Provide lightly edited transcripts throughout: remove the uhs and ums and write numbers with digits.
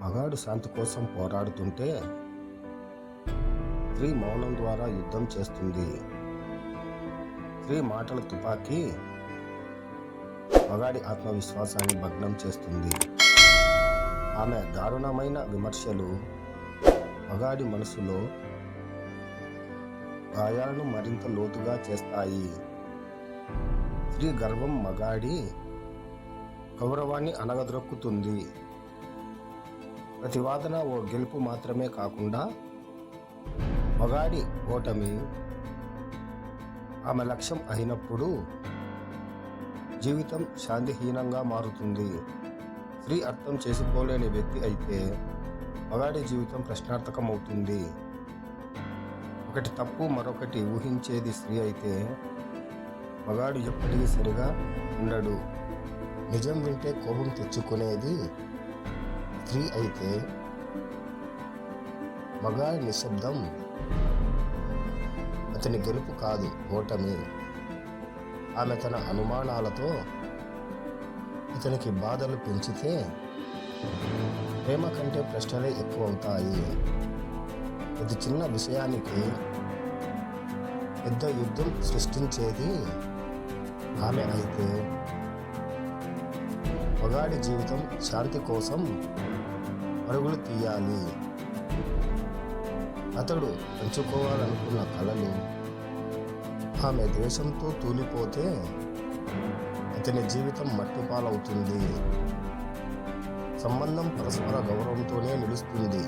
మగాడు శాంతి కోసం పోరాడుతుంటే స్త్రీ మౌనం ద్వారా యుద్ధం చేస్తుంది. స్త్రీ మాటల తుపాకీ మగాడి ఆత్మవిశ్వాసాన్ని భగ్నం చేస్తుంది. ఆమె దారుణమైన విమర్శలు మగాడి మనసులో గాయాలను మరింత లోతుగా చేస్తాయి. స్త్రీ గర్వం మగాడి గౌరవాన్ని అణగద్రొక్కుతుంది. ప్రతివాదన ఓ గెలుపు మాత్రమే కాకుండా మగాడి ఓటమి ఆమె లక్ష్యం అయినప్పుడు జీవితం శాంతిహీనంగా మారుతుంది. స్త్రీ అర్థం చేసుకోలేని వ్యక్తి అయితే మగాడి జీవితం ప్రశ్నార్థకమవుతుంది. ఒకటి తప్పు మరొకటి ఊహించేది స్త్రీ అయితే మగాడు ఎప్పటికీ సరిగా ఉండడు. నిజం వింటే కోపం తెచ్చుకునేది స్త్రీ అయితే మగాడి నిశ్శబ్దం అతని గెలుపు కాదు, ఓటమి. ఆమె తన అనుమానాలతో అతనికి బాధలు పెంచితే ప్రేమ కంటే ప్రశ్నలే ఎక్కువ అవుతాయి. ప్రతి చిన్న విషయానికి పెద్ద యుద్ధం సృష్టించేది ఆమె అయితే మగాడి జీవితం శాంతి కోసం పరుగులు తీయాలి. అతడు పంచుకోవాలనుకున్న కలలు ఆమె ద్వేషంతో తూలిపోతే అతని జీవితం మట్టిపాలవుతుంది. సంబంధం పరస్పర గౌరవంతోనే నిలుస్తుంది.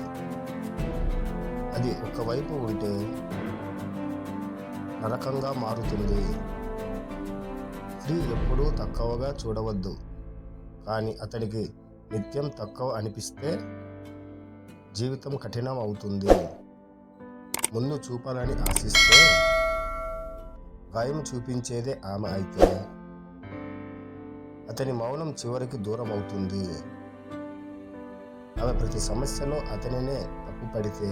అది ఒకవైపు ఉంటే నరకంగా మారుతుంది. స్త్రీ ఎప్పుడూ తక్కువగా చూడవద్దు, కానీ అతనికి నిత్యం తక్కువ అనిపిస్తే జీవితం కఠినం అవుతుంది. ముందు చూపాలని ఆశిస్తే గాయం చూపించేదే ఆమె అయితే అతని మౌనం చివరికి దూరం అవుతుంది. ఆమె ప్రతి సమస్యలో అతనినే తప్పుపడితే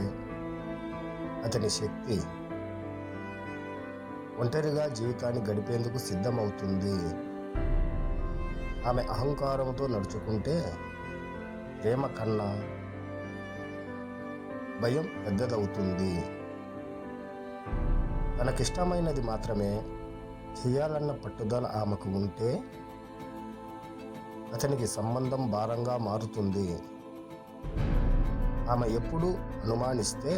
అతని శక్తి ఒంటరిగా జీవితాన్ని గడిపేందుకు సిద్ధమవుతుంది. ఆమె అహంకారంతో నడుచుకుంటే ప్రేమ కన్నా భయం పెద్దదవుతుంది. తనకిష్టమైనది మాత్రమే చేయాలన్న పట్టుదల ఆమెకు ఉంటే అతనికి సంబంధం భారంగా మారుతుంది. ఆమె ఎప్పుడూ అనుమానిస్తే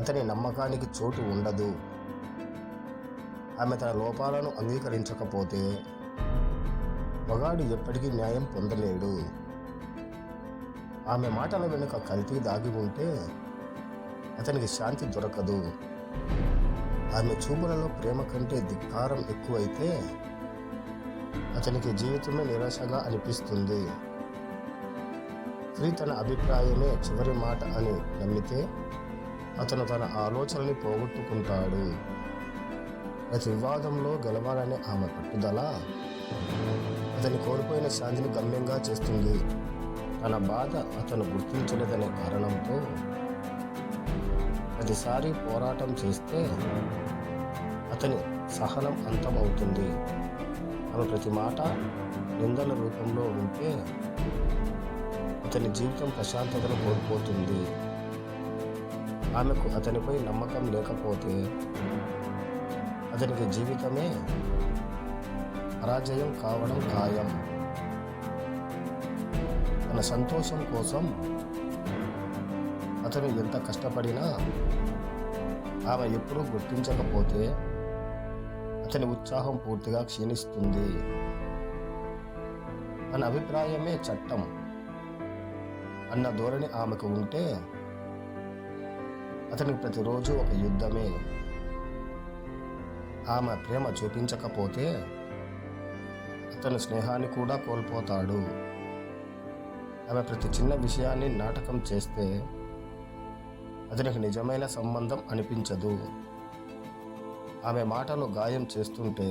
అతని నమ్మకానికి చోటు ఉండదు. ఆమె తన లోపాలను అంగీకరించకపోతే మగాడు ఎప్పటికీ న్యాయం పొందలేడు. ఆమె మాటల వెనుక కల్తీ దాగి ఉంటే అతనికి శాంతి దొరకదు. ఆమె చూపులలో ప్రేమ కంటే ధిక్కారం ఎక్కువైతే అతనికి జీవితమే నిరాశగా అనిపిస్తుంది. స్త్రీ తన అభిప్రాయమే చివరి మాట అని నమ్మితే అతను తన ఆలోచనని పోగొట్టుకుంటాడు. ప్రతి వివాదంలో గెలవాలనే ఆమె పట్టుదల అతని కోల్పోయిన శాంతిని గమ్యంగా చేస్తుంది. తన బాధ అతను గుర్తించలేదనే కారణంతో ప్రతిసారి పోరాటం చేస్తే అతని సహనం అంతమవుతుంది. ఆమె ప్రతి మాట నిందల రూపంలో ఉంటే అతని జీవితం ప్రశాంతతను కోల్పోతుంది. ఆమెకు అతనిపై నమ్మకం లేకపోతే అతనికి జీవితమే పరాజయం కావడం ఖాయం. తన సంతోషం కోసం అతను ఎంత కష్టపడినా ఆమె ఎప్పుడూ గుర్తించకపోతే అతని ఉత్సాహం పూర్తిగా క్షీణిస్తుంది. తన అభిప్రాయమే చట్టం అన్న ధోరణి ఆమెకు ఉంటే అతనికి ప్రతిరోజు ఒక యుద్ధమే. ఆమె ప్రేమ చూపించకపోతే అతను స్నేహాన్ని కూడా కోల్పోతాడు. ఆమె ప్రతి చిన్న విషయాన్ని నాటకం చేస్తే అతనికి నిజమైన సంబంధం అనిపించదు. ఆమె మాటలు గాయం చేస్తుంటే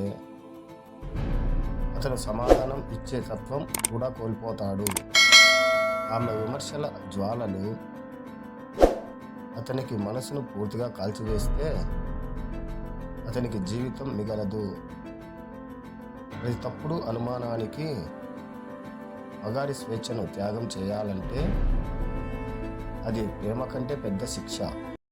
అతను సమాధానం ఇచ్చే తత్వం కూడా కోల్పోతాడు. ఆమె విమర్శల జ్వాలలు అతనికి మనసును పూర్తిగా కాల్చివేస్తే అతనికి జీవితం మిగలదు. ప్రతి తప్పుడు అనుమానానికి మగాడి స్వేచ్ఛను త్యాగం చేయాలంటే అది ప్రేమ కంటే పెద్ద శిక్ష.